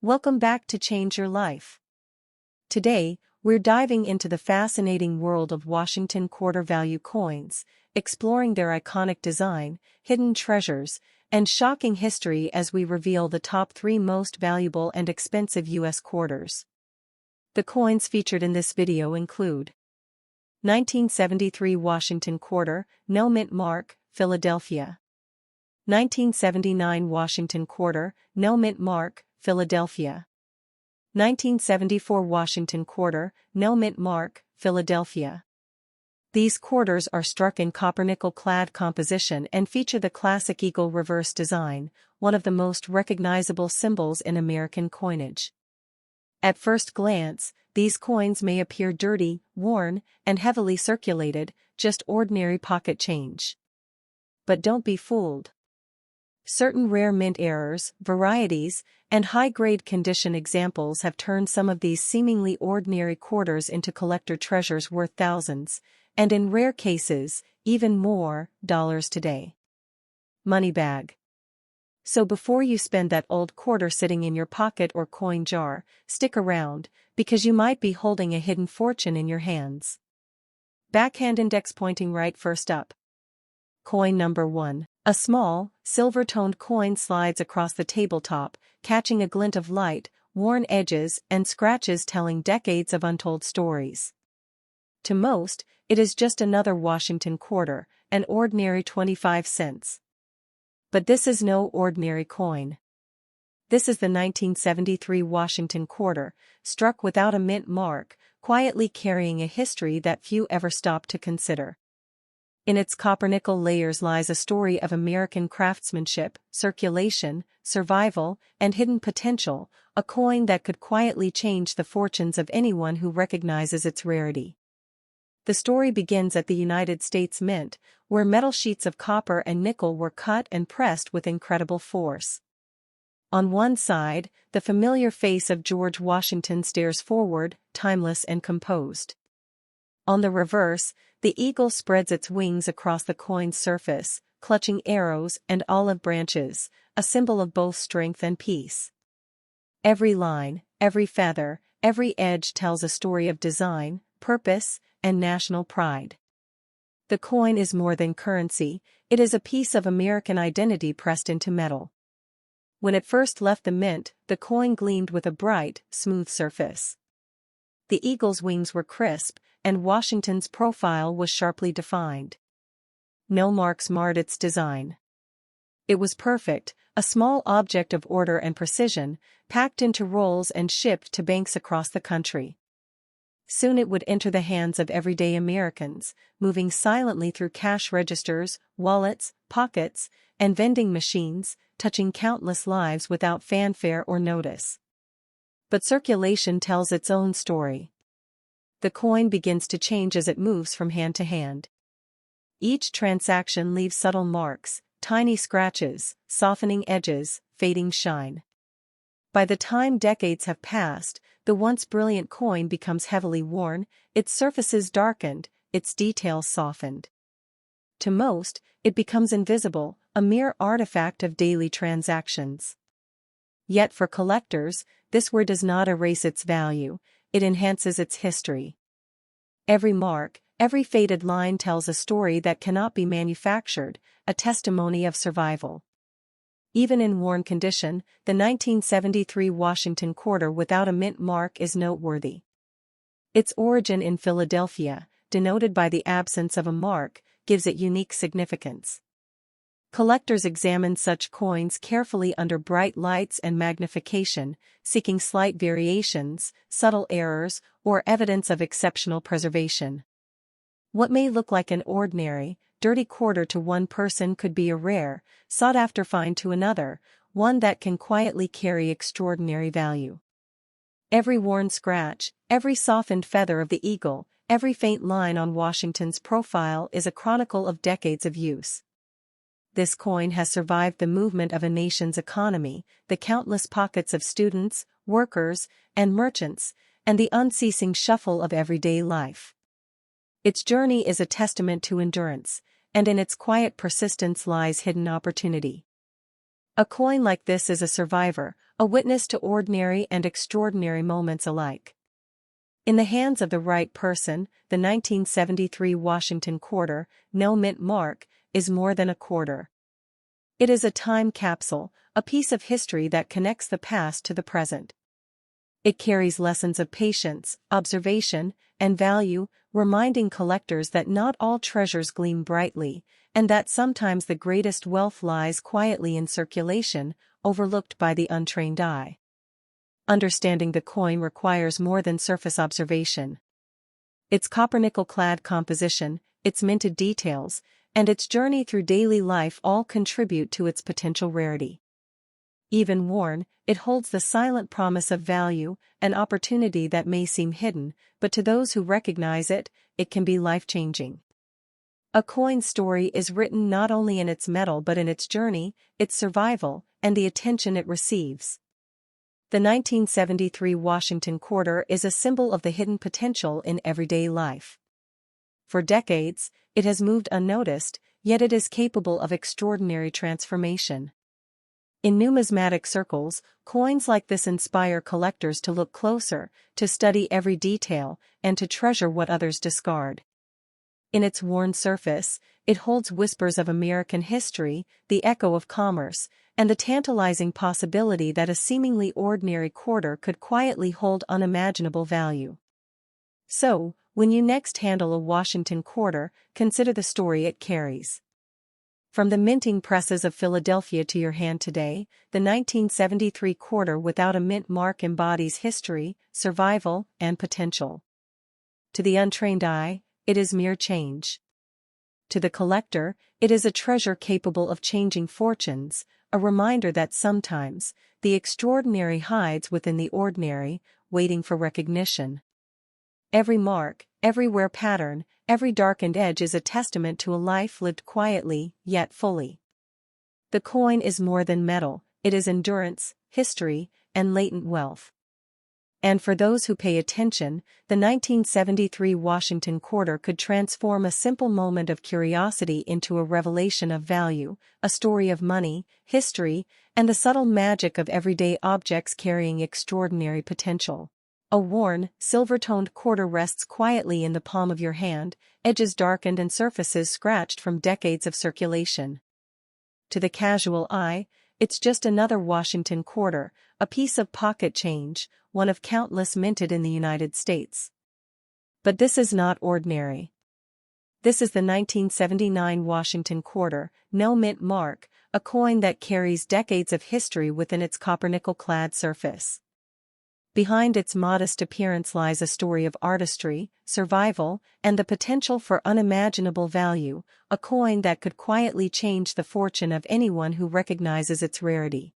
Welcome back to Change Your Life. Today, we're diving into the fascinating world of Washington quarter value coins, exploring their iconic design, hidden treasures, and shocking history as we reveal the top 3 most valuable and expensive U.S. quarters. The coins featured in this video include 1973 Washington quarter, no mint mark, Philadelphia. 1979 Washington quarter, no mint mark, Philadelphia. 1974 Washington quarter, no mint mark, Philadelphia. These quarters are struck in copper-nickel-clad composition and feature the classic eagle reverse design, one of the most recognizable symbols in American coinage. At first glance, these coins may appear dirty, worn, and heavily circulated, just ordinary pocket change. But don't be fooled. Certain rare mint errors, varieties, and high-grade condition examples have turned some of these seemingly ordinary quarters into collector treasures worth thousands, and in rare cases, even more, dollars today. Money bag. So before you spend that old quarter sitting in your pocket or coin jar, stick around, because you might be holding a hidden fortune in your hands. Backhand index pointing right first up. Coin number 1. A small, silver-toned coin slides across the tabletop, catching a glint of light, worn edges and scratches telling decades of untold stories. To most, it is just another Washington quarter, an ordinary 25 cents. But this is no ordinary coin. This is the 1973 Washington quarter, struck without a mint mark, quietly carrying a history that few ever stop to consider. In its copper-nickel layers lies a story of American craftsmanship, circulation, survival, and hidden potential, a coin that could quietly change the fortunes of anyone who recognizes its rarity. The story begins at the United States Mint, where metal sheets of copper and nickel were cut and pressed with incredible force. On one side, the familiar face of George Washington stares forward, timeless and composed. On the reverse, the eagle spreads its wings across the coin's surface, clutching arrows and olive branches, a symbol of both strength and peace. Every line, every feather, every edge tells a story of design, purpose, and national pride. The coin is more than currency, it is a piece of American identity pressed into metal. When it first left the mint, the coin gleamed with a bright, smooth surface. The eagle's wings were crisp, and Washington's profile was sharply defined. No marks marred its design. It was perfect, a small object of order and precision, packed into rolls and shipped to banks across the country. Soon it would enter the hands of everyday Americans, moving silently through cash registers, wallets, pockets, and vending machines, touching countless lives without fanfare or notice. But circulation tells its own story. The coin begins to change as it moves from hand to hand. Each transaction leaves subtle marks, tiny scratches, softening edges, fading shine. By the time decades have passed, the once brilliant coin becomes heavily worn, its surfaces darkened, its details softened. To most, it becomes invisible, a mere artifact of daily transactions. Yet for collectors, this wear does not erase its value, it enhances its history. Every mark, every faded line tells a story that cannot be manufactured, a testimony of survival. Even in worn condition, the 1973 Washington quarter without a mint mark is noteworthy. Its origin in Philadelphia, denoted by the absence of a mark, gives it unique significance. Collectors examine such coins carefully under bright lights and magnification, seeking slight variations, subtle errors, or evidence of exceptional preservation. What may look like an ordinary, dirty quarter to one person could be a rare, sought-after find to another, one that can quietly carry extraordinary value. Every worn scratch, every softened feather of the eagle, every faint line on Washington's profile is a chronicle of decades of use. This coin has survived the movement of a nation's economy, the countless pockets of students, workers, and merchants, and the unceasing shuffle of everyday life. Its journey is a testament to endurance, and in its quiet persistence lies hidden opportunity. A coin like this is a survivor, a witness to ordinary and extraordinary moments alike. In the hands of the right person, the 1973 Washington quarter, no mint mark, is more than a quarter. It is a time capsule, a piece of history that connects the past to the present. It carries lessons of patience, observation, and value, reminding collectors that not all treasures gleam brightly, and that sometimes the greatest wealth lies quietly in circulation, overlooked by the untrained eye. Understanding the coin requires more than surface observation. Its copper-nickel-clad composition, its minted details, and its journey through daily life all contribute to its potential rarity. Even worn, it holds the silent promise of value, an opportunity that may seem hidden, but to those who recognize it, it can be life-changing. A coin's story is written not only in its metal but in its journey, its survival, and the attention it receives. The 1973 Washington quarter is a symbol of the hidden potential in everyday life. For decades, it has moved unnoticed, yet it is capable of extraordinary transformation. In numismatic circles, coins like this inspire collectors to look closer, to study every detail, and to treasure what others discard. In its worn surface, it holds whispers of American history, the echo of commerce, and the tantalizing possibility that a seemingly ordinary quarter could quietly hold unimaginable value. So, when you next handle a Washington quarter, consider the story it carries. From the minting presses of Philadelphia to your hand today, the 1973 quarter without a mint mark embodies history, survival, and potential. To the untrained eye, it is mere change. To the collector, it is a treasure capable of changing fortunes, a reminder that sometimes, the extraordinary hides within the ordinary, waiting for recognition. Every mark, every wear pattern, every darkened edge is a testament to a life lived quietly, yet fully. The coin is more than metal, it is endurance, history, and latent wealth. And for those who pay attention, the 1973 Washington quarter could transform a simple moment of curiosity into a revelation of value, a story of money, history, and the subtle magic of everyday objects carrying extraordinary potential. A worn, silver-toned quarter rests quietly in the palm of your hand, edges darkened and surfaces scratched from decades of circulation. To the casual eye, it's just another Washington quarter, a piece of pocket change, one of countless minted in the United States. But this is not ordinary. This is the 1979 Washington quarter, no mint mark, a coin that carries decades of history within its copper-nickel-clad surface. Behind its modest appearance lies a story of artistry, survival, and the potential for unimaginable value, a coin that could quietly change the fortune of anyone who recognizes its rarity.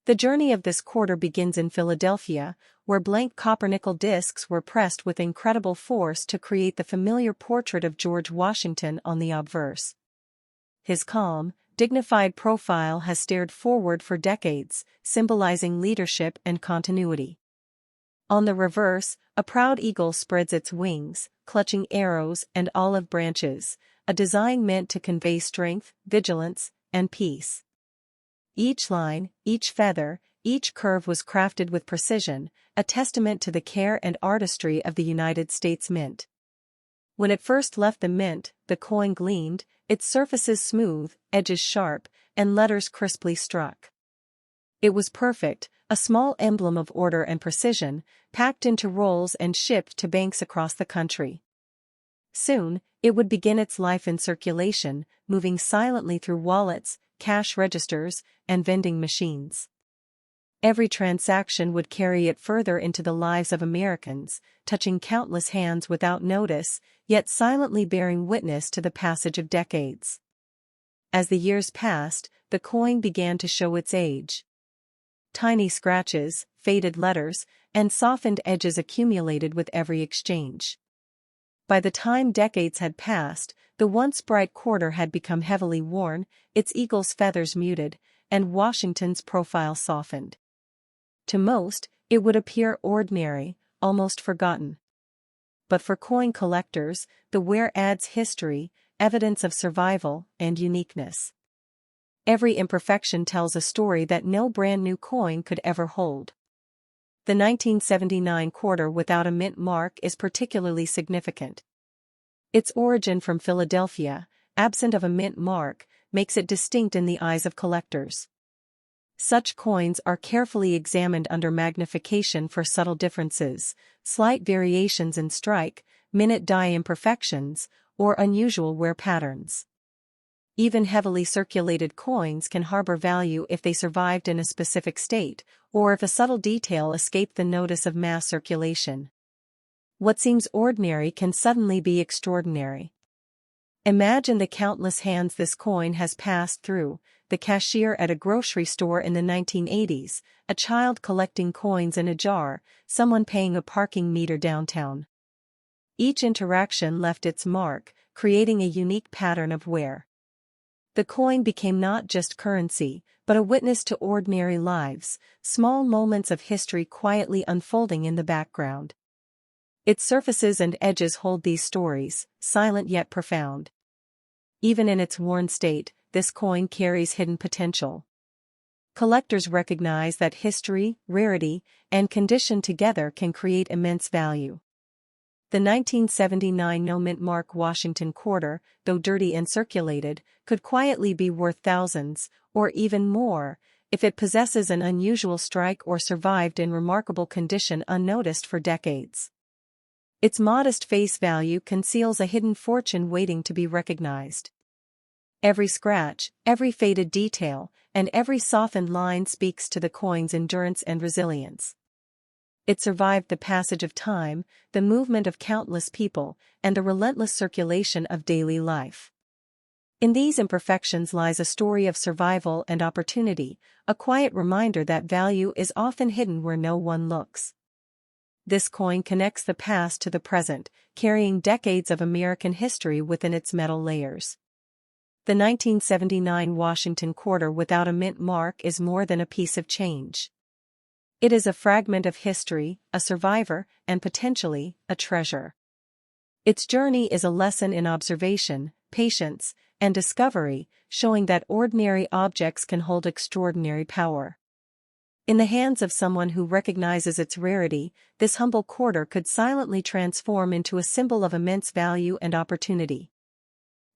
The journey of this quarter begins in Philadelphia, where blank copper-nickel discs were pressed with incredible force to create the familiar portrait of George Washington on the obverse. His calm, dignified profile has stared forward for decades, symbolizing leadership and continuity. On the reverse, a proud eagle spreads its wings, clutching arrows and olive branches, a design meant to convey strength, vigilance, and peace. Each line, each feather, each curve was crafted with precision, a testament to the care and artistry of the United States Mint. When it first left the mint, the coin gleamed, its surfaces smooth, edges sharp, and letters crisply struck. It was perfect, a small emblem of order and precision, packed into rolls and shipped to banks across the country. Soon, it would begin its life in circulation, moving silently through wallets, cash registers, and vending machines. Every transaction would carry it further into the lives of Americans, touching countless hands without notice, yet silently bearing witness to the passage of decades. As the years passed, the coin began to show its age. Tiny scratches, faded letters, and softened edges accumulated with every exchange. By the time decades had passed, the once bright quarter had become heavily worn, its eagle's feathers muted, and Washington's profile softened. To most, it would appear ordinary, almost forgotten. But for coin collectors, the wear adds history, evidence of survival, and uniqueness. Every imperfection tells a story that no brand new coin could ever hold. The 1979 quarter without a mint mark is particularly significant. Its origin from Philadelphia, absent of a mint mark, makes it distinct in the eyes of collectors. Such coins are carefully examined under magnification for subtle differences, slight variations in strike, minute die imperfections, or unusual wear patterns. Even heavily circulated coins can harbor value if they survived in a specific state, or if a subtle detail escaped the notice of mass circulation. What seems ordinary can suddenly be extraordinary. Imagine the countless hands this coin has passed through: the cashier at a grocery store in the 1980s, a child collecting coins in a jar, someone paying a parking meter downtown. Each interaction left its mark, creating a unique pattern of wear. The coin became not just currency, but a witness to ordinary lives, small moments of history quietly unfolding in the background. Its surfaces and edges hold these stories, silent yet profound. Even in its worn state, this coin carries hidden potential. Collectors recognize that history, rarity, and condition together can create immense value. The 1979 no-mint mark Washington quarter, though dirty and circulated, could quietly be worth thousands, or even more, if it possesses an unusual strike or survived in remarkable condition unnoticed for decades. Its modest face value conceals a hidden fortune waiting to be recognized. Every scratch, every faded detail, and every softened line speaks to the coin's endurance and resilience. It survived the passage of time, the movement of countless people, and the relentless circulation of daily life. In these imperfections lies a story of survival and opportunity, a quiet reminder that value is often hidden where no one looks. This coin connects the past to the present, carrying decades of American history within its metal layers. The 1979 Washington quarter without a mint mark is more than a piece of change. It is a fragment of history, a survivor, and potentially, a treasure. Its journey is a lesson in observation, patience, and discovery, showing that ordinary objects can hold extraordinary power. In the hands of someone who recognizes its rarity, this humble quarter could silently transform into a symbol of immense value and opportunity.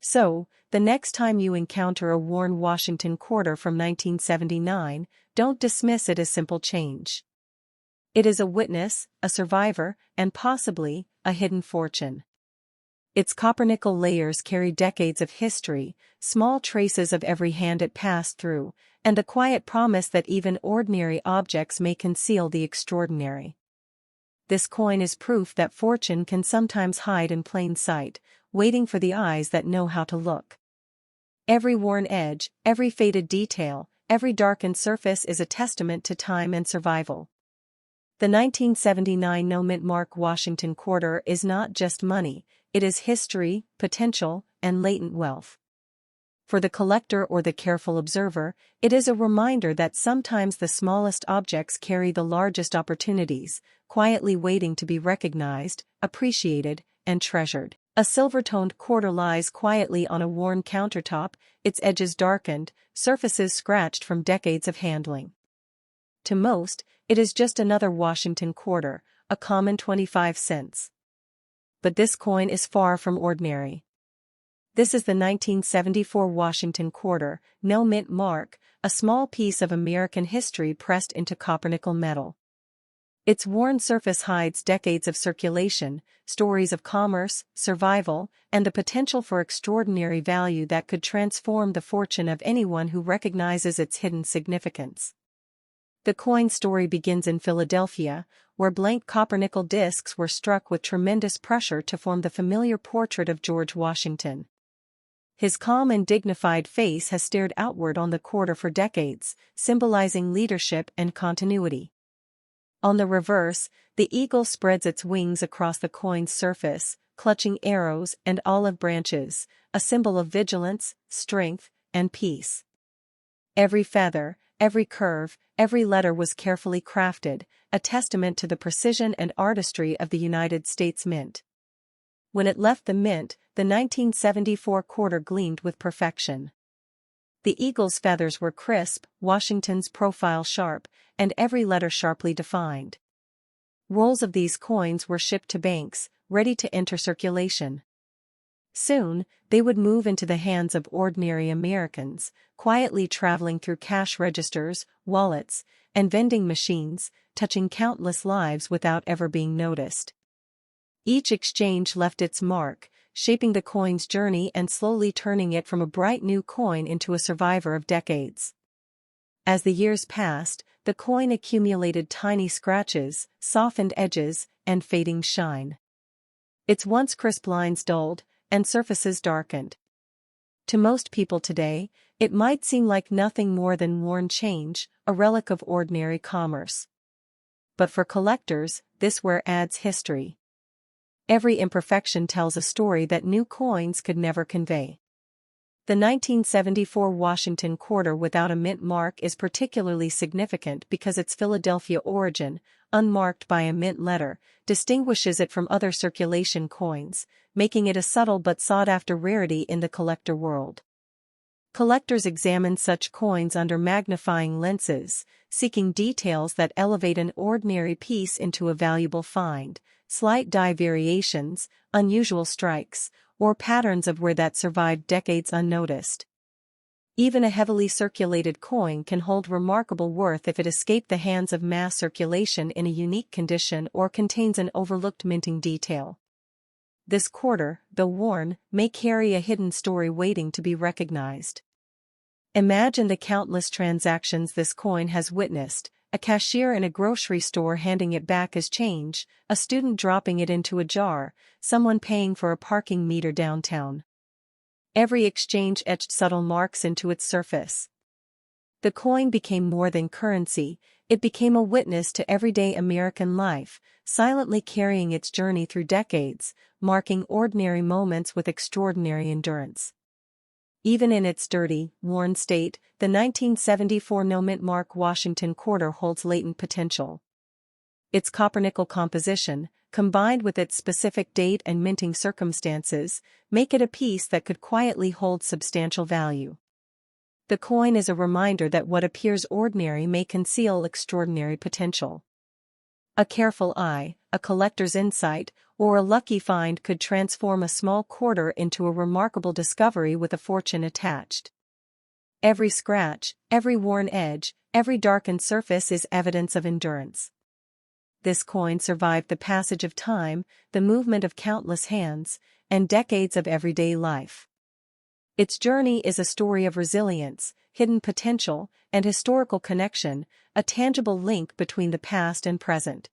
So, the next time you encounter a worn Washington quarter from 1979, don't dismiss it as simple change. It is a witness, a survivor, and possibly, a hidden fortune. Its copper-nickel layers carry decades of history, small traces of every hand it passed through, and the quiet promise that even ordinary objects may conceal the extraordinary. This coin is proof that fortune can sometimes hide in plain sight, waiting for the eyes that know how to look. Every worn edge, every faded detail, every darkened surface is a testament to time and survival. The 1979 no-mint mark Washington quarter is not just money, it is history, potential, and latent wealth. For the collector or the careful observer, it is a reminder that sometimes the smallest objects carry the largest opportunities, quietly waiting to be recognized, appreciated, and treasured. A silver-toned quarter lies quietly on a worn countertop, its edges darkened, surfaces scratched from decades of handling. To most, it is just another Washington quarter, a common 25 cents. But this coin is far from ordinary. This is the 1974 Washington quarter, no mint mark, a small piece of American history pressed into copper-nickel metal. Its worn surface hides decades of circulation, stories of commerce, survival, and the potential for extraordinary value that could transform the fortune of anyone who recognizes its hidden significance. The coin story begins in Philadelphia, where blank copper-nickel discs were struck with tremendous pressure to form the familiar portrait of George Washington. His calm and dignified face has stared outward on the quarter for decades, symbolizing leadership and continuity. On the reverse, the eagle spreads its wings across the coin's surface, clutching arrows and olive branches, a symbol of vigilance, strength, and peace. Every feather, every curve, every letter was carefully crafted, a testament to the precision and artistry of the United States Mint. When it left the mint, the 1974 quarter gleamed with perfection. The eagle's feathers were crisp, Washington's profile sharp, and every letter sharply defined. Rolls of these coins were shipped to banks, ready to enter circulation. Soon, they would move into the hands of ordinary Americans, quietly traveling through cash registers, wallets, and vending machines, touching countless lives without ever being noticed. Each exchange left its mark, shaping the coin's journey and slowly turning it from a bright new coin into a survivor of decades. As the years passed, the coin accumulated tiny scratches, softened edges, and fading shine. Its once crisp lines dulled, and surfaces darkened. To most people today, it might seem like nothing more than worn change, a relic of ordinary commerce. But for collectors, this wear adds history. Every imperfection tells a story that new coins could never convey. The 1974 Washington quarter without a mint mark is particularly significant because its Philadelphia origin, unmarked by a mint letter, distinguishes it from other circulation coins, making it a subtle but sought-after rarity in the collector world. Collectors examine such coins under magnifying lenses, seeking details that elevate an ordinary piece into a valuable find, slight die variations, unusual strikes, or patterns of wear that survived decades unnoticed. Even a heavily circulated coin can hold remarkable worth if it escaped the hands of mass circulation in a unique condition or contains an overlooked minting detail. This quarter, though worn, may carry a hidden story waiting to be recognized. Imagine the countless transactions this coin has witnessed: a cashier in a grocery store handing it back as change, a student dropping it into a jar, someone paying for a parking meter downtown. Every exchange etched subtle marks into its surface. The coin became more than currency, it became a witness to everyday American life, silently carrying its journey through decades, marking ordinary moments with extraordinary endurance. Even in its dirty, worn state, the 1974 no-mint mark Washington quarter holds latent potential. Its copper-nickel composition, combined with its specific date and minting circumstances, make it a piece that could quietly hold substantial value. The coin is a reminder that what appears ordinary may conceal extraordinary potential. A careful eye, a collector's insight, or a lucky find could transform a small quarter into a remarkable discovery with a fortune attached. Every scratch, every worn edge, every darkened surface is evidence of endurance. This coin survived the passage of time, the movement of countless hands, and decades of everyday life. Its journey is a story of resilience, hidden potential, and historical connection, a tangible link between the past and present.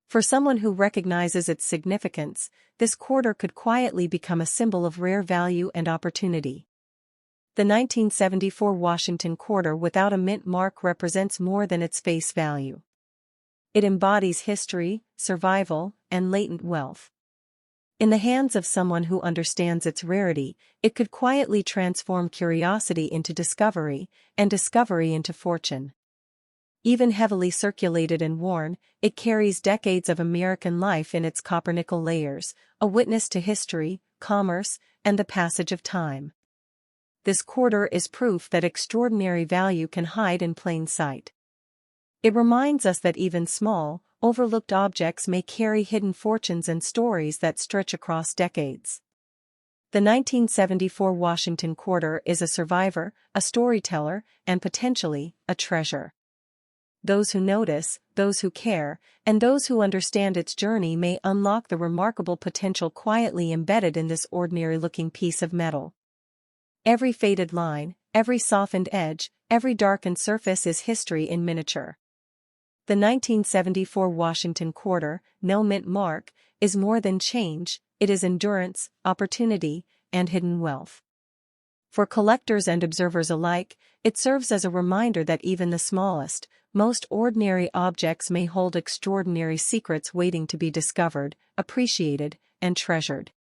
For someone who recognizes its significance, this quarter could quietly become a symbol of rare value and opportunity. The 1974 Washington quarter without a mint mark represents more than its face value. It embodies history, survival, and latent wealth. In the hands of someone who understands its rarity, it could quietly transform curiosity into discovery, and discovery into fortune. Even heavily circulated and worn, it carries decades of American life in its copper-nickel layers, a witness to history, commerce, and the passage of time. This quarter is proof that extraordinary value can hide in plain sight. It reminds us that even small, overlooked objects may carry hidden fortunes and stories that stretch across decades. The 1974 Washington quarter is a survivor, a storyteller, and potentially, a treasure. Those who notice, those who care, and those who understand its journey may unlock the remarkable potential quietly embedded in this ordinary-looking piece of metal. Every faded line, every softened edge, every darkened surface is history in miniature. The 1974 Washington quarter, no mint mark, is more than change, it is endurance, opportunity, and hidden wealth. For collectors and observers alike, it serves as a reminder that even the smallest, most ordinary objects may hold extraordinary secrets waiting to be discovered, appreciated, and treasured.